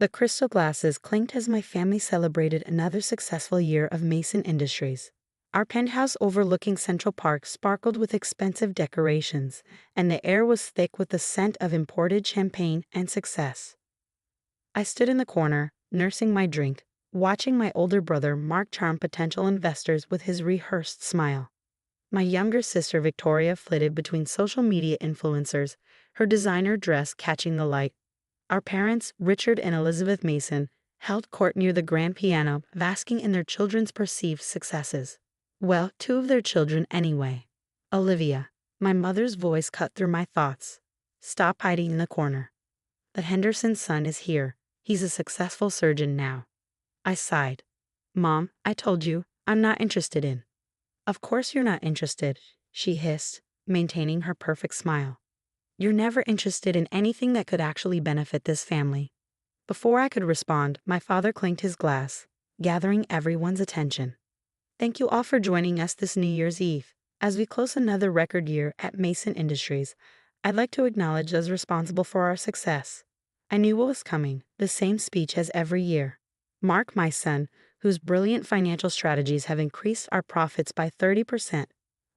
The crystal glasses clinked as my family celebrated another successful year of Mason Industries. Our penthouse overlooking Central Park sparkled with expensive decorations, and the air was thick with the scent of imported champagne and success. I stood in the corner, nursing my drink, watching my older brother Mark charm potential investors with his rehearsed smile. My younger sister Victoria flitted between social media influencers, her designer dress catching the light. Our parents, Richard and Elizabeth Mason, held court near the grand piano, basking in their children's perceived successes. Well, two of their children anyway. Olivia, my mother's voice cut through my thoughts. Stop hiding in the corner. The Henderson's son is here. He's a successful surgeon now. I sighed. Mom, I told you, I'm not interested in. Of course you're not interested, she hissed, maintaining her perfect smile. You're never interested in anything that could actually benefit this family. Before I could respond, my father clinked his glass, gathering everyone's attention. Thank you all for joining us this New Year's Eve. As we close another record year at Mason Industries, I'd like to acknowledge those responsible for our success. I knew what was coming, the same speech as every year. Mark, my son, whose brilliant financial strategies have increased our profits by 30%.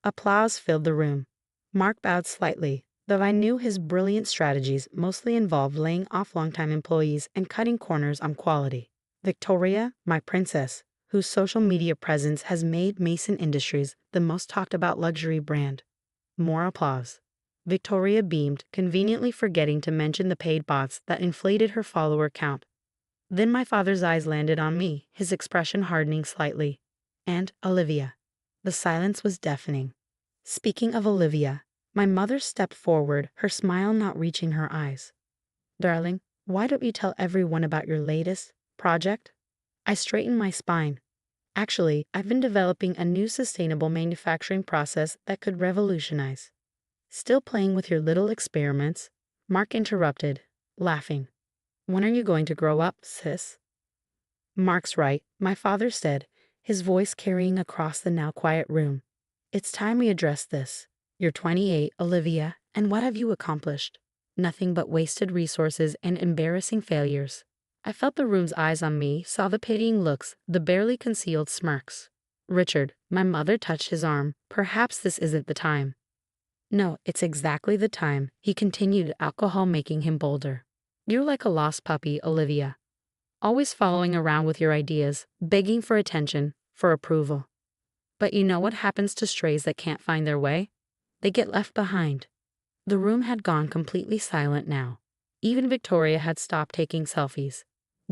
Applause filled the room. Mark bowed slightly, though I knew his brilliant strategies mostly involved laying off longtime employees and cutting corners on quality. Victoria, my princess, whose social media presence has made Mason Industries the most talked about luxury brand. More applause. Victoria beamed, conveniently forgetting to mention the paid bots that inflated her follower count. Then my father's eyes landed on me, his expression hardening slightly. And Olivia. The silence was deafening. Speaking of Olivia, my mother stepped forward, her smile not reaching her eyes. Darling, why don't you tell everyone about your latest project? I straightened my spine. Actually, I've been developing a new sustainable manufacturing process that could revolutionize. Still playing with your little experiments? Mark interrupted, laughing. When are you going to grow up, sis? Mark's right, my father said, his voice carrying across the now quiet room. It's time we address this. You're 28, Olivia, and what have you accomplished? Nothing but wasted resources and embarrassing failures. I felt the room's eyes on me, saw the pitying looks, the barely concealed smirks. Richard, my mother touched his arm. Perhaps this isn't the time. No, it's exactly the time, he continued, alcohol making him bolder. You're like a lost puppy, Olivia. Always following around with your ideas, begging for attention, for approval. But you know what happens to strays that can't find their way? They get left behind. The room had gone completely silent now. Even Victoria had stopped taking selfies.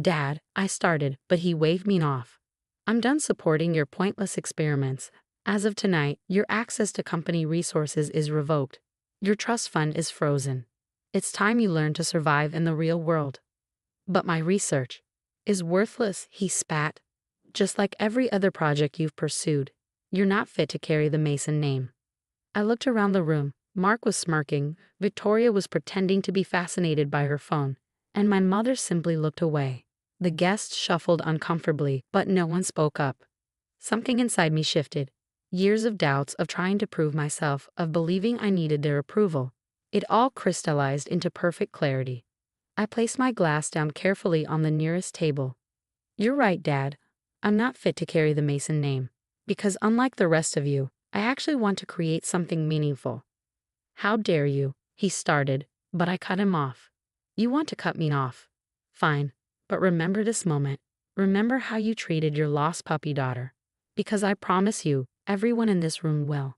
Dad, I started, but he waved me off. I'm done supporting your pointless experiments. As of tonight, your access to company resources is revoked. Your trust fund is frozen. It's time you learn to survive in the real world. But my research is worthless, he spat. Just like every other project you've pursued, you're not fit to carry the Mason name. I looked around the room. Mark was smirking, Victoria was pretending to be fascinated by her phone, and my mother simply looked away. The guests shuffled uncomfortably, but no one spoke up. Something inside me shifted. Years of doubts, of trying to prove myself, of believing I needed their approval. It all crystallized into perfect clarity. I placed my glass down carefully on the nearest table. You're right, Dad. I'm not fit to carry the Mason name. Because unlike the rest of you, I actually want to create something meaningful. How dare you, he started, but I cut him off. You want to cut me off? Fine, but remember this moment. Remember how you treated your lost puppy daughter. Because I promise you, everyone in this room will.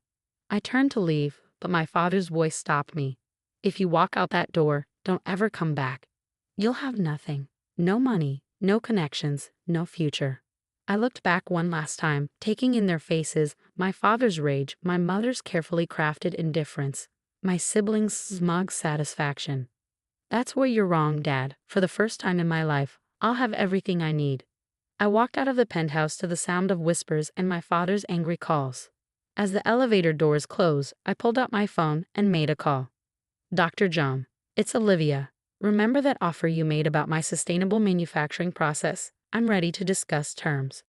I turned to leave, but my father's voice stopped me. If you walk out that door, don't ever come back. You'll have nothing. No money, no connections, no future. I looked back one last time, taking in their faces, my father's rage, my mother's carefully crafted indifference, my siblings' smug satisfaction. That's where you're wrong, Dad. For the first time in my life, I'll have everything I need. I walked out of the penthouse to the sound of whispers and my father's angry calls. As the elevator doors closed, I pulled out my phone and made a call. Dr. John, it's Olivia. Remember that offer you made about my sustainable manufacturing process? I'm ready to discuss terms.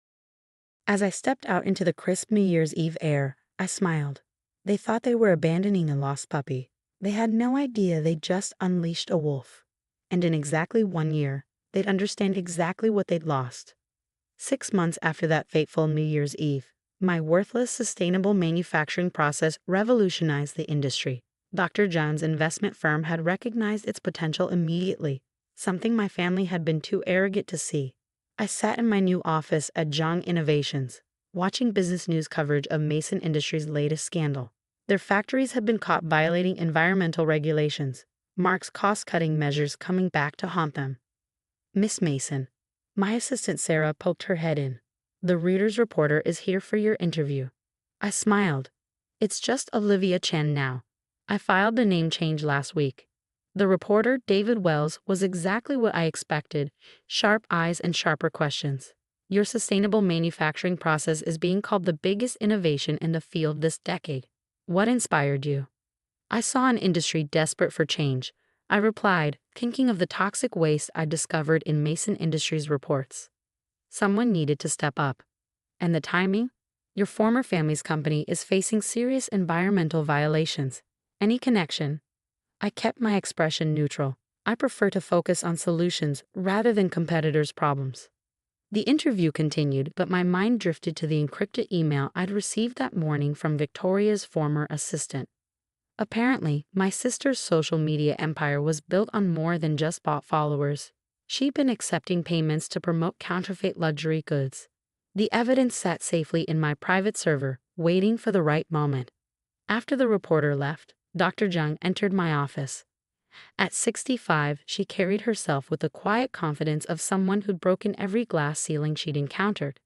As I stepped out into the crisp New Year's Eve air, I smiled. They thought they were abandoning a lost puppy. They had no idea they'd just unleashed a wolf. And in exactly 1 year, they'd understand exactly what they'd lost. 6 months after that fateful New Year's Eve, my worthless sustainable manufacturing process revolutionized the industry. Dr. John's investment firm had recognized its potential immediately, something my family had been too arrogant to see. I sat in my new office at Jong Innovations, watching business news coverage of Mason Industries' latest scandal. Their factories had been caught violating environmental regulations, Mark's cost-cutting measures coming back to haunt them. "Miss Mason," my assistant Sarah poked her head in. "The Reuters reporter is here for your interview." I smiled. "It's just Olivia Chen now. I filed the name change last week." The reporter, David Wells, was exactly what I expected: sharp eyes and sharper questions. "Your sustainable manufacturing process is being called the biggest innovation in the field this decade. What inspired you?" "I saw an industry desperate for change," I replied, thinking of the toxic waste I discovered in Mason Industries reports. "Someone needed to step up. And the timing? Your former family's company is facing serious environmental violations. Any connection?" I kept my expression neutral. I prefer to focus on solutions rather than competitors' problems. The interview continued, but my mind drifted to the encrypted email I'd received that morning from Victoria's former assistant. Apparently, my sister's social media empire was built on more than just bot followers. She'd been accepting payments to promote counterfeit luxury goods. The evidence sat safely in my private server, waiting for the right moment. After the reporter left, Dr. Jung entered my office. At 65, she carried herself with the quiet confidence of someone who'd broken every glass ceiling she'd encountered.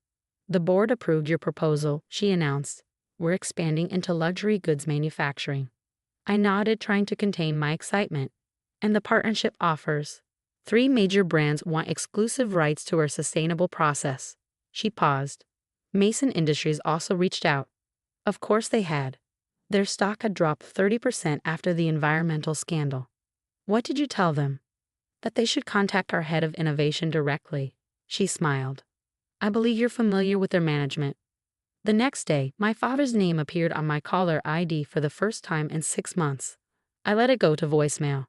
"The board approved your proposal," she announced. "We're expanding into luxury goods manufacturing." I nodded, trying to contain my excitement. "And the partnership offers?" "3 major brands want exclusive rights to our sustainable process." She paused. "Mason Industries also reached out." Of course they had. Their stock had dropped 30% after the environmental scandal. "What did you tell them?" "That they should contact our head of innovation directly." She smiled. "I believe you're familiar with their management." The next day, my father's name appeared on my caller ID for the first time in 6 months. I let it go to voicemail.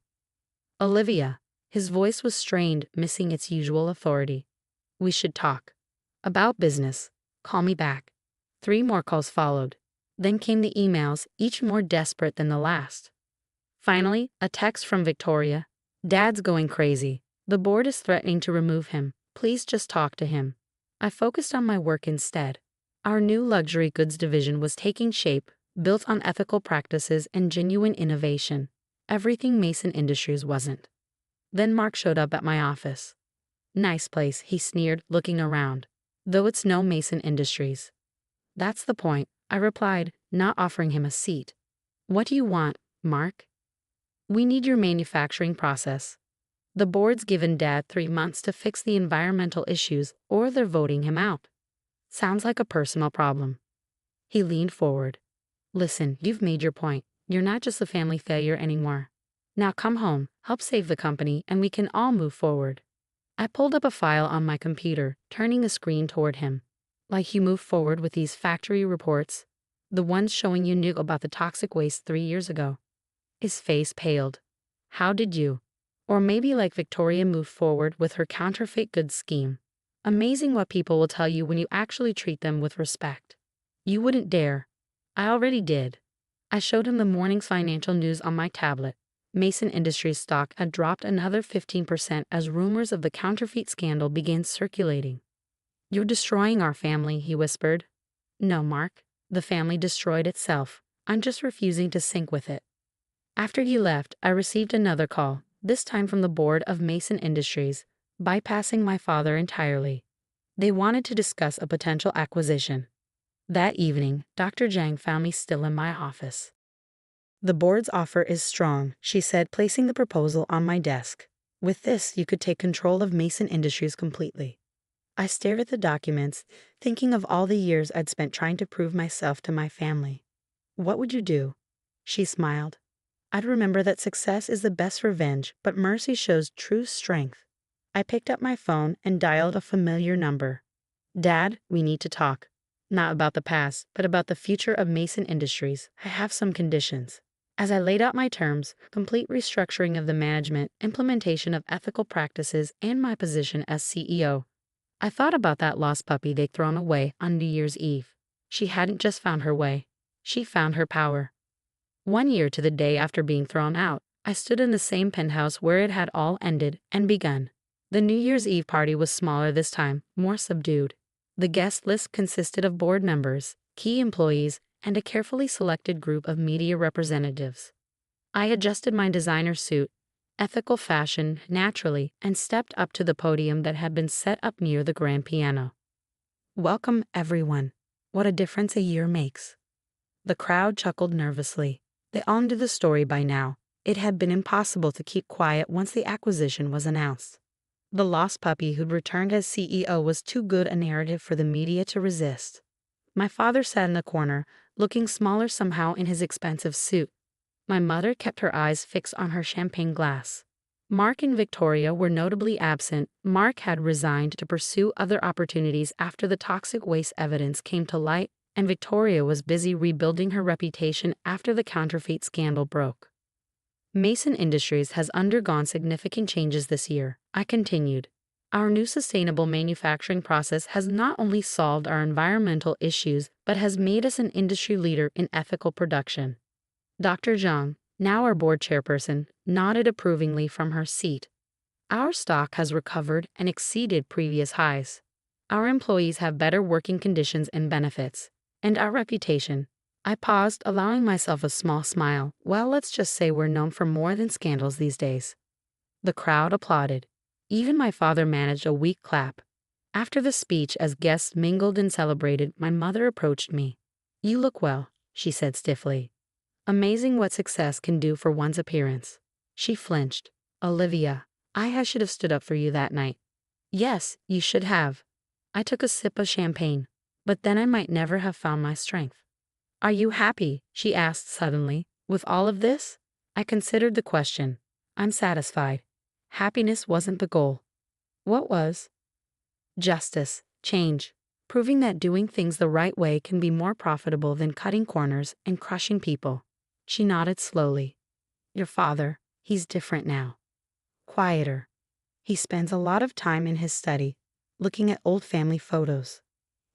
"Olivia." His voice was strained, missing its usual authority. "We should talk." "About business. Call me back." 3 more calls followed. Then came the emails, each more desperate than the last. Finally, a text from Victoria. "Dad's going crazy. The board is threatening to remove him. Please just talk to him." I focused on my work instead. Our new luxury goods division was taking shape, built on ethical practices and genuine innovation. Everything Mason Industries wasn't. Then Mark showed up at my office. "Nice place," he sneered, looking around. "Though it's no Mason Industries." "That's the point," I replied, not offering him a seat. "What do you want, Mark?" "We need your manufacturing process. The board's given Dad 3 months to fix the environmental issues, or they're voting him out." Sounds like a personal problem. He leaned forward. "Listen, you've made your point. You're not just a family failure anymore. Now come home, help save the company, and we can all move forward." I pulled up a file on my computer, turning the screen toward him. "Like you moved forward with these factory reports? The ones showing you knew about the toxic waste 3 years ago?" His face paled. "How did you?" "Or maybe like Victoria moved forward with her counterfeit goods scheme. Amazing what people will tell you when you actually treat them with respect." "You wouldn't dare." "I already did." I showed him the morning's financial news on my tablet. Mason Industries stock had dropped another 15% as rumors of the counterfeit scandal began circulating. "You're destroying our family," he whispered. "No, Mark. The family destroyed itself. I'm just refusing to sync with it." After he left, I received another call, this time from the board of Mason Industries, bypassing my father entirely. They wanted to discuss a potential acquisition. That evening, Dr. Zhang found me still in my office. "The board's offer is strong," she said, placing the proposal on my desk. "With this, you could take control of Mason Industries completely." I stared at the documents, thinking of all the years I'd spent trying to prove myself to my family. "What would you do?" She smiled. "I'd remember that success is the best revenge, but mercy shows true strength." I picked up my phone and dialed a familiar number. "Dad, we need to talk. Not about the past, but about the future of Mason Industries. I have some conditions." As I laid out my terms, complete restructuring of the management, implementation of ethical practices, and my position as CEO, I thought about that lost puppy they'd thrown away on New Year's Eve. She hadn't just found her way, she found her power. 1 year to the day after being thrown out, I stood in the same penthouse where it had all ended and begun. The New Year's Eve party was smaller this time, more subdued. The guest list consisted of board members, key employees, and a carefully selected group of media representatives. I adjusted my designer suit, ethical fashion, naturally, and stepped up to the podium that had been set up near the grand piano. Welcome, everyone. What a difference a year makes. The crowd chuckled nervously. They all knew the story by now. It had been impossible to keep quiet once the acquisition was announced. The lost puppy who'd returned as CEO was too good a narrative for the media to resist. My father sat in the corner, looking smaller somehow in his expensive suit. My mother kept her eyes fixed on her champagne glass. Mark and Victoria were notably absent. Mark had resigned to pursue other opportunities after the toxic waste evidence came to light, and Victoria was busy rebuilding her reputation after the counterfeit scandal broke. Mason Industries has undergone significant changes this year, I continued. Our new sustainable manufacturing process has not only solved our environmental issues but has made us an industry leader in ethical production. Dr. Zhang, now our board chairperson, nodded approvingly from her seat. Our stock has recovered and exceeded previous highs. Our employees have better working conditions and benefits. And our reputation. I paused, allowing myself a small smile. Well, let's just say we're known for more than scandals these days. The crowd applauded. Even my father managed a weak clap. After the speech, as guests mingled and celebrated, my mother approached me. You look well, she said stiffly. Amazing what success can do for one's appearance. She flinched. Olivia, I should have stood up for you that night. Yes, you should have. I took a sip of champagne. But then I might never have found my strength. Are you happy? She asked suddenly. With all of this? I considered the question. I'm satisfied. Happiness wasn't the goal. What was? Justice, change, proving that doing things the right way can be more profitable than cutting corners and crushing people. She nodded slowly. Your father, he's different now. Quieter. He spends a lot of time in his study, looking at old family photos.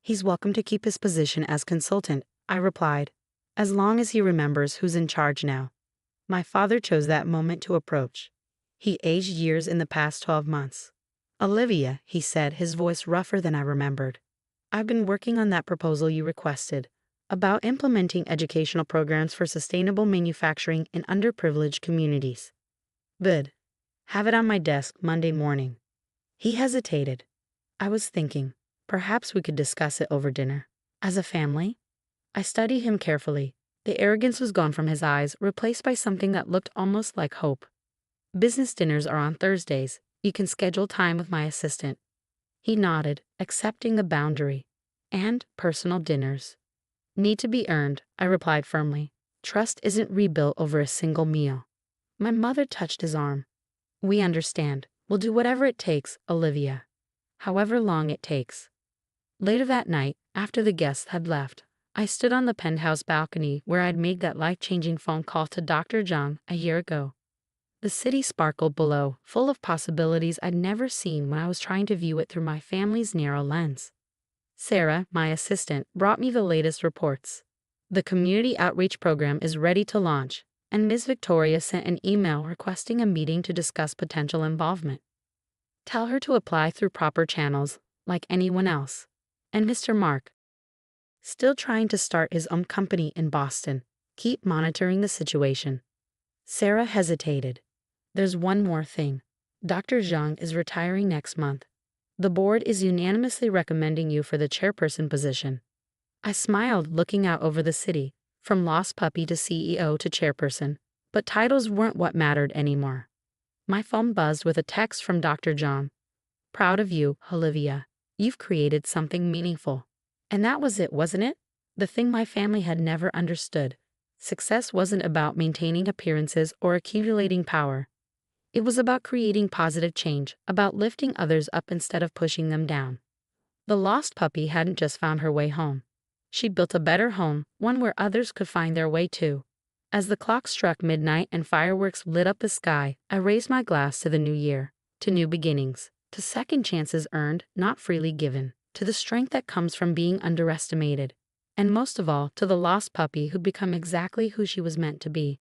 He's welcome to keep his position as consultant, I replied, as long as he remembers who's in charge now. My father chose that moment to approach. He aged years in the past 12 months. Olivia, he said, his voice rougher than I remembered. I've been working on that proposal you requested, about implementing educational programs for sustainable manufacturing in underprivileged communities. Good. Have it on my desk Monday morning. He hesitated. I was thinking. Perhaps we could discuss it over dinner. As a family? I studied him carefully. The arrogance was gone from his eyes, replaced by something that looked almost like hope. Business dinners are on Thursdays. You can schedule time with my assistant. He nodded, accepting the boundary. And personal dinners. Need to be earned, I replied firmly. Trust isn't rebuilt over a single meal. My mother touched his arm. We understand. We'll do whatever it takes, Olivia. However long it takes. Later that night, after the guests had left, I stood on the penthouse balcony where I'd made that life-changing phone call to Dr. Zhang a year ago. The city sparkled below, full of possibilities I'd never seen when I was trying to view it through my family's narrow lens. Sarah, my assistant, brought me the latest reports. The community outreach program is ready to launch, and Ms. Victoria sent an email requesting a meeting to discuss potential involvement. Tell her to apply through proper channels, like anyone else. And Mr. Mark, still trying to start his own company in Boston, keep monitoring the situation. Sarah hesitated. There's one more thing. Dr. Zhang is retiring next month. The board is unanimously recommending you for the chairperson position. I smiled, looking out over the city, from lost puppy to CEO to chairperson, but titles weren't what mattered anymore. My phone buzzed with a text from Dr. Zhang. Proud of you, Olivia. You've created something meaningful. And that was it, wasn't it? The thing my family had never understood. Success wasn't about maintaining appearances or accumulating power. It was about creating positive change, about lifting others up instead of pushing them down. The lost puppy hadn't just found her way home. She'd built a better home, one where others could find their way too. As the clock struck midnight and fireworks lit up the sky, I raised my glass to the new year, to new beginnings, to second chances earned, not freely given, to the strength that comes from being underestimated, and most of all, to the lost puppy who'd become exactly who she was meant to be.